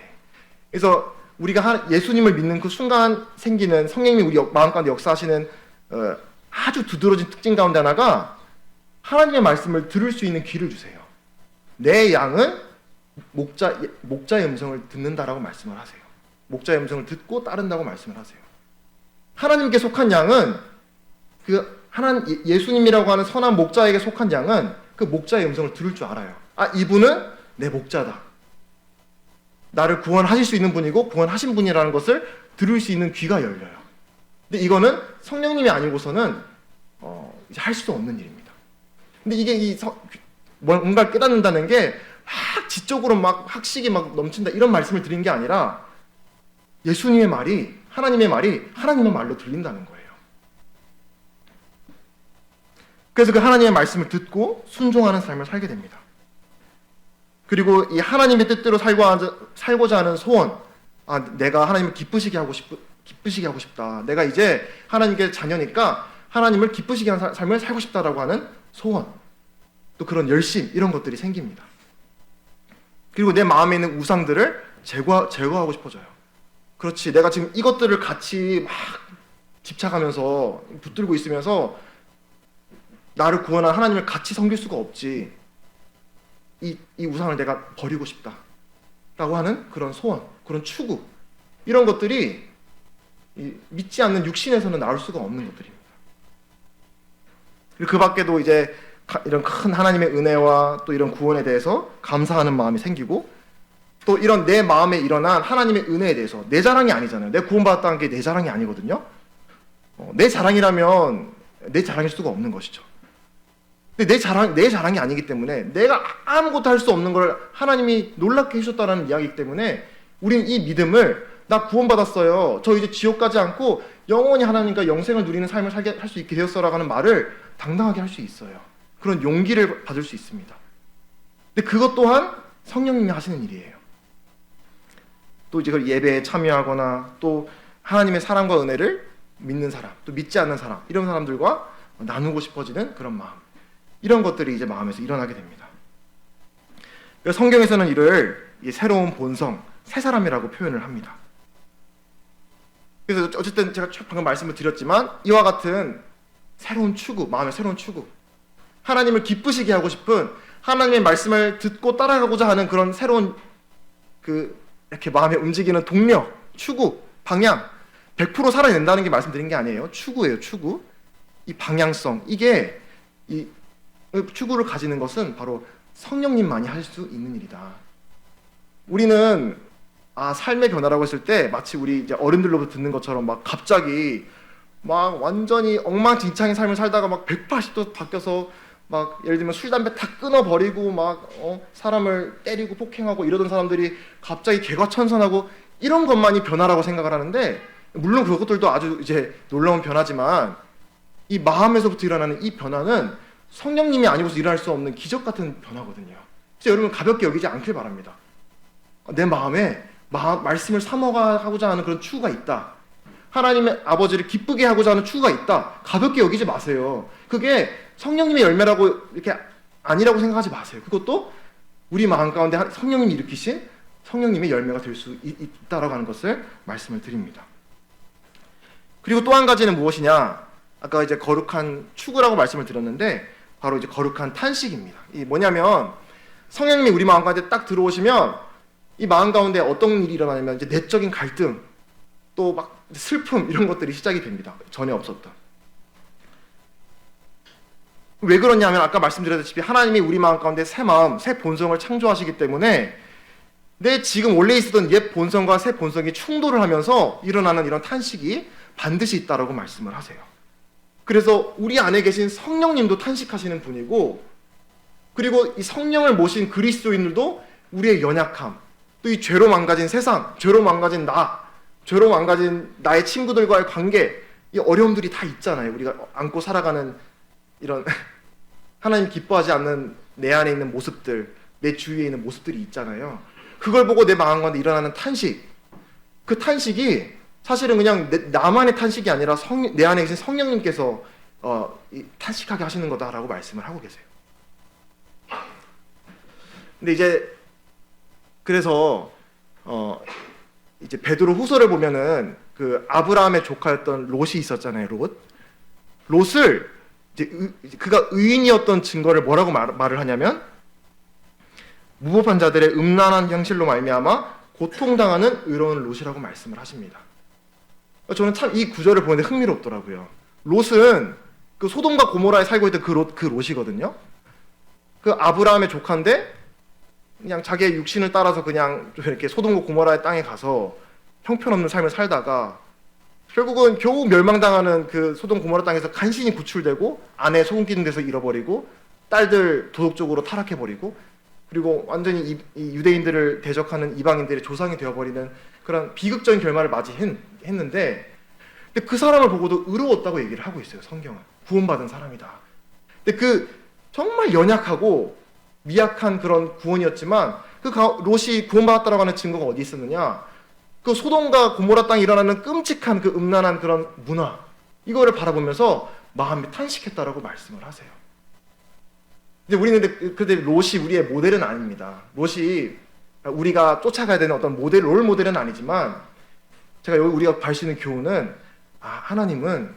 그래서 우리가 예수님을 믿는 그 순간 생기는 성령님이 우리 마음 가운데 역사하시는 아주 두드러진 특징 가운데 하나가 하나님의 말씀을 들을 수 있는 귀를 주세요. 내 양은 목자의 음성을 듣는다라고 말씀을 하세요. 목자의 음성을 듣고 따른다고 말씀을 하세요. 하나님께 속한 양은 예수님이라고 하는 선한 목자에게 속한 양은 그 목자의 음성을 들을 줄 알아요. 아, 이분은 내 목자다. 나를 구원하실 수 있는 분이고 구원하신 분이라는 것을 들을 수 있는 귀가 열려요. 근데 이거는 성령님이 아니고서는 이제 할 수 없는 일입니다. 근데 이게 뭔가를 깨닫는다는 게 막 지적으로 막 학식이 막 넘친다 이런 말씀을 드린 게 아니라 예수님의 말이 하나님의 말로 들린다는 거예요. 그래서 그 하나님의 말씀을 듣고 순종하는 삶을 살게 됩니다. 그리고 이 하나님의 뜻대로 살고자 하는 소원, 내가 하나님을 기쁘시게 하고 싶다. 내가 이제 하나님께 자녀니까 하나님을 기쁘시게 하는 삶을 살고 싶다라고 하는 소원, 또 그런 열심, 이런 것들이 생깁니다. 그리고 내 마음에 있는 우상들을 제거하고 싶어져요. 그렇지, 내가 지금 이것들을 같이 막 집착하면서 붙들고 있으면서 나를 구원한 하나님을 같이 섬길 수가 없지. 이 우상을 내가 버리고 싶다 라고 하는 그런 소원, 그런 추구, 이런 것들이 믿지 않는 육신에서는 나올 수가 없는 것들입니다. 그리고 그 밖에도 이제 이런 큰 하나님의 은혜와 또 이런 구원에 대해서 감사하는 마음이 생기고, 또 이런 내 마음에 일어난 하나님의 은혜에 대해서, 내 자랑이 아니잖아요. 내 구원받았다는 게 내 자랑이 아니거든요. 내 자랑이라면 내 자랑일 수가 없는 것이죠. 근데 내 자랑이 아니기 때문에, 내가 아무것도 할 수 없는 걸 하나님이 놀랍게 해주셨다는 이야기이기 때문에 우리는 이 믿음을, 나 구원받았어요, 저 이제 지옥 가지 않고 영원히 하나님과 영생을 누리는 삶을 할 수 있게 되었어라고 하는 말을 당당하게 할 수 있어요. 그런 용기를 받을 수 있습니다. 근데 그것 또한 성령님이 하시는 일이에요. 또 이제 그 예배에 참여하거나 또 하나님의 사랑과 은혜를 믿는 사람, 또 믿지 않는 사람, 이런 사람들과 나누고 싶어지는 그런 마음, 이런 것들이 이제 마음에서 일어나게 됩니다. 성경에서는 이를 새로운 본성, 새 사람이라고 표현을 합니다. 그래서 어쨌든 제가 방금 말씀을 드렸지만, 이와 같은 새로운 추구, 마음의 새로운 추구, 하나님을 기쁘시게 하고 싶은, 하나님의 말씀을 듣고 따라가고자 하는 그런 새로운 이렇게 마음에 움직이는 동력, 추구, 방향, 100% 살아낸다는 게 말씀드린 게 아니에요. 추구예요, 추구. 이 방향성, 이게 이 추구를 가지는 것은 바로 성령님만이 할 수 있는 일이다. 우리는 삶의 변화라고 했을 때 마치 우리 이제 어른들로부터 듣는 것처럼 막 갑자기 막 완전히 엉망진창인 삶을 살다가 막 180도 바뀌어서 막 예를 들면 술, 담배 다 끊어버리고 막 사람을 때리고 폭행하고 이러던 사람들이 갑자기 개과천선하고 이런 것만이 변화라고 생각을 하는데, 물론 그것들도 아주 이제 놀라운 변화지만 이 마음에서부터 일어나는 이 변화는 성령님이 아니고서 일어날 수 없는 기적 같은 변화거든요. 그래서 여러분 가볍게 여기지 않길 바랍니다. 내 마음에 말씀을 사모하고자 하는 그런 추구가 있다, 하나님의 아버지를 기쁘게 하고자 하는 추구가 있다, 가볍게 여기지 마세요. 그게 성령님의 열매라고 이렇게 아니라고 생각하지 마세요. 그것도 우리 마음 가운데 성령님이 일으키신 성령님의 열매가 될 수 있다라고 하는 것을 말씀을 드립니다. 그리고 또 한 가지는 무엇이냐? 아까 이제 거룩한 추구라고 말씀을 드렸는데, 바로 이제 거룩한 탄식입니다. 이 뭐냐면, 성령님이 우리 마음 가운데 딱 들어오시면 이 마음 가운데 어떤 일이 일어나냐면 이제 내적인 갈등, 또 막 슬픔, 이런 것들이 시작이 됩니다. 전에 없었던. 왜 그러냐면, 아까 말씀드렸다시피 하나님이 우리 마음 가운데 새 마음, 새 본성을 창조하시기 때문에 내 지금 원래 있었던 옛 본성과 새 본성이 충돌을 하면서 일어나는 이런 탄식이 반드시 있다라고 말씀을 하세요. 그래서 우리 안에 계신 성령님도 탄식하시는 분이고, 그리고 이 성령을 모신 그리스도인들도 우리의 연약함, 또 이 죄로 망가진 세상, 죄로 망가진 나, 죄로 망가진 나의 친구들과의 관계, 이 어려움들이 다 있잖아요. 우리가 안고 살아가는 이런 하나님 기뻐하지 않는 내 안에 있는 모습들, 내 주위에 있는 모습들이 있잖아요. 그걸 보고 내 마음 가운데 일어나는 탄식, 그 탄식이 사실은 그냥 나만의 탄식이 아니라 내 안에 계신 성령님께서 탄식하게 하시는 거다라고 말씀을 하고 계세요. 근데 이제 그래서 이제 베드로 후서를 보면은 그 아브라함의 조카였던 롯이 있었잖아요. 롯을 이제 그가 의인이었던 증거를 뭐라고 말을 하냐면, 무법한 자들의 음란한 형실로 말미암아 고통당하는 의로운 롯이라고 말씀을 하십니다. 저는 참 이 구절을 보는데 흥미롭더라고요. 롯은 그 소돔과 고모라에 살고 있던 그 롯이거든요. 그 아브라함의 조카인데 그냥 자기의 육신을 따라서 그냥 좀 이렇게 소돔과 고모라의 땅에 가서 형편없는 삶을 살다가 결국은 겨우 멸망당하는 그 소돔 고모라 땅에서 간신히 구출되고 아내 소금 끼는 데서 잃어버리고 딸들 도덕적으로 타락해버리고 그리고 완전히 이 유대인들을 대적하는 이방인들의 조상이 되어버리는 그런 비극적인 결말을 맞이했는데, 근데 그 사람을 보고도 의로웠다고 얘기를 하고 있어요. 성경은 구원받은 사람이다. 근데 그 정말 연약하고 미약한 그런 구원이었지만 그 롯이 구원받았다라고 하는 증거가 어디 있었느냐? 그 소돔과 고모라 땅에 일어나는 끔찍한 그 음란한 그런 문화, 이거를 바라보면서 마음이 탄식했다라고 말씀을 하세요. 근데 우리는 근데 롯이 우리의 모델은 아닙니다. 롯이 우리가 쫓아가야 되는 어떤 롤 모델은 아니지만, 제가 여기 우리가 발 수 있는 교훈은, 하나님은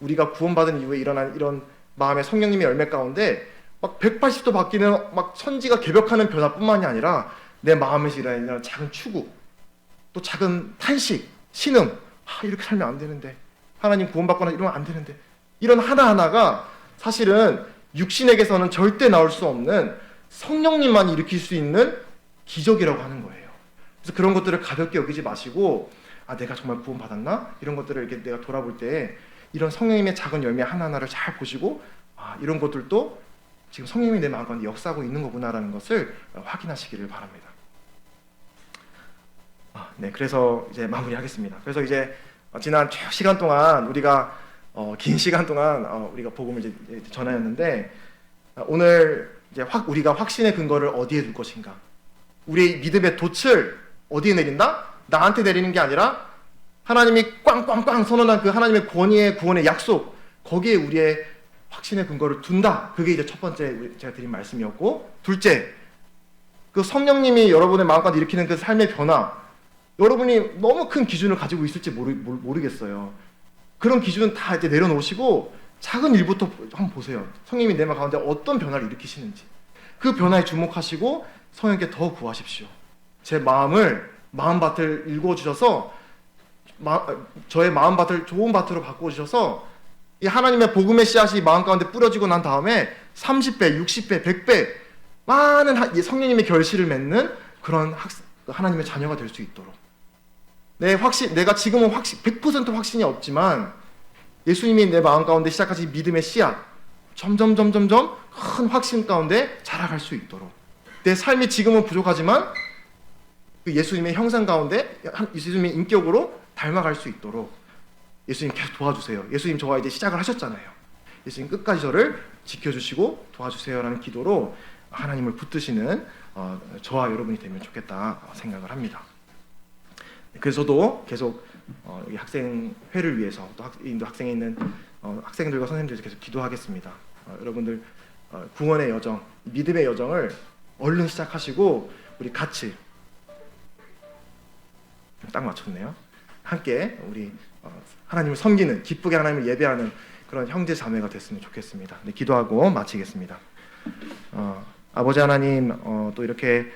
우리가 구원받은 이후에 일어난 이런 마음의 성령님의 열매 가운데 막 180도 바뀌는 막 천지가 개벽하는 변화뿐만이 아니라 내 마음에서 일어나는 작은 추구, 또 작은 탄식, 신음, 이렇게 살면 안 되는데, 하나님 구원받거나 이러면 안 되는데, 이런 하나하나가 사실은 육신에게서는 절대 나올 수 없는 성령님만 일으킬 수 있는 기적이라고 하는 거예요. 그래서 그런 것들을 가볍게 여기지 마시고, 내가 정말 구원받았나? 이런 것들을 이렇게 내가 돌아볼 때 이런 성령님의 작은 열매 하나하나를 잘 보시고, 이런 것들도 지금 성령님이 내 마음 가운데 역사하고 있는 거구나라는 것을 확인하시기를 바랍니다. 네, 그래서 이제 마무리하겠습니다. 그래서 이제 지난 쭉 시간 동안 우리가 긴 시간 동안 우리가 복음을 이제 전하였는데, 오늘 이제 우리가 확신의 근거를 어디에 둘 것인가? 우리의 믿음의 돛을 어디에 내린다? 나한테 내리는 게 아니라 하나님이 꽝꽝꽝 선언한 그 하나님의 구원의 약속, 거기에 우리의 확신의 근거를 둔다. 그게 이제 첫 번째 제가 드린 말씀이었고, 둘째, 그 성령님이 여러분의 마음 가운데 일으키는 그 삶의 변화, 여러분이 너무 큰 기준을 가지고 있을지 모르겠어요. 그런 기준은 다 이제 내려놓으시고 작은 일부터 한번 보세요. 성령님이 내 마음 가운데 어떤 변화를 일으키시는지, 그 변화에 주목하시고 성령께 더 구하십시오. 제 마음밭을 일궈주셔서 저의 마음밭을 좋은 밭으로 바꿔주셔서 이 하나님의 복음의 씨앗이 마음 가운데 뿌려지고 난 다음에 30배, 60배, 100배 많은 성령님의 결실을 맺는 그런 하나님의 자녀가 될 수 있도록, 내가 지금은 100% 확신이 없지만 예수님이 내 마음 가운데 시작하신 믿음의 씨앗, 점점 큰 확신 가운데 자라갈 수 있도록, 내 삶이 지금은 부족하지만 그 예수님의 형상 가운데 예수님의 인격으로 닮아갈 수 있도록 예수님 계속 도와주세요. 예수님 저와 이제 시작을 하셨잖아요. 예수님 끝까지 저를 지켜주시고 도와주세요라는 기도로 하나님을 붙드시는 저와 여러분이 되면 좋겠다 생각을 합니다. 그래서 저도 계속 여기 학생회를 위해서, 또 인도 학생에 있는 학생들과 선생님들 계속 기도하겠습니다. 여러분들 구원의 여정, 믿음의 여정을 얼른 시작하시고 우리 같이 딱 맞췄네요. 함께 우리 하나님을 섬기는, 기쁘게 하나님을 예배하는 그런 형제 자매가 됐으면 좋겠습니다. 네, 기도하고 마치겠습니다. 아버지 하나님, 또 이렇게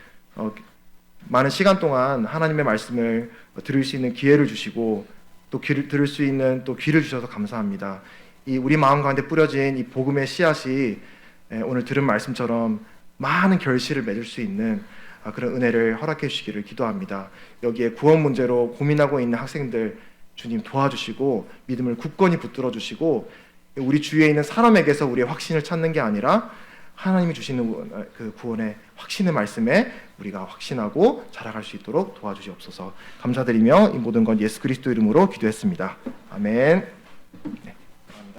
많은 시간 동안 하나님의 말씀을 들을 수 있는 기회를 주시고 또 들을 수 있는 또 귀를 주셔서 감사합니다. 이 우리 마음 가운데 뿌려진 이 복음의 씨앗이 오늘 들은 말씀처럼 많은 결실을 맺을 수 있는 그런 은혜를 허락해 주시기를 기도합니다. 여기에 구원 문제로 고민하고 있는 학생들 주님 도와주시고 믿음을 굳건히 붙들어 주시고, 우리 주위에 있는 사람에게서 우리의 확신을 찾는 게 아니라 하나님이 주시는 그 구원의 확신의 말씀에 우리가 확신하고 자라갈 수 있도록 도와주시옵소서. 감사드리며 이 모든 건 예수 그리스도 이름으로 기도했습니다. 아멘. 네.